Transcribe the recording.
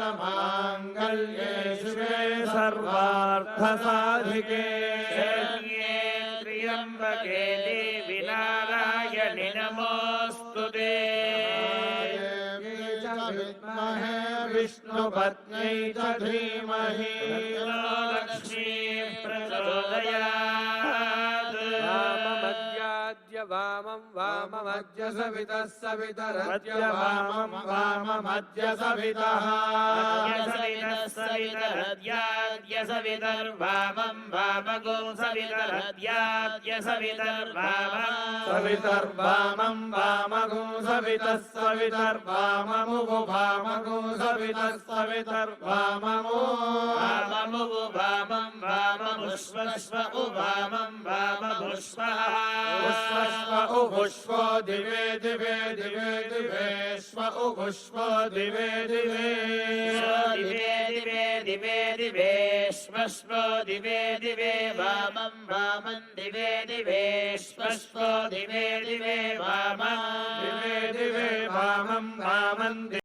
मंगलमांगल्ये शिवे सर्वार्थसाधिके त्र्यंबके देवी नारायणि नमोस्तुते विद्महे विष्णुपत्न्यै च धीमहि लक्ष्मी प्रचोदयात् वामं वाममद्य सवितः सवितरद्य वामं वाममद्य सवितः सवितरद्याद्य सवितर्वामं वामगो सवितरद्याद्य सवितर्वामं सवितर्वामं वामगो सवितः सवितर्वाममुगो वामगो सवितः सवितर्वाममो वाममुगो वामं वाममुष्वश्व उवामं वाममुष्वः उष्व उभुष्व दिवे दिवे दिवे दिवेश्व उभुष्व दिवे दिवे दिवे दिवे दिवे दिवेश्वश्व दिवे दिवे वामं वामं दिवे दिवेश्वश्व दिवे दिवे वामं दिवे दिवे वामं वामं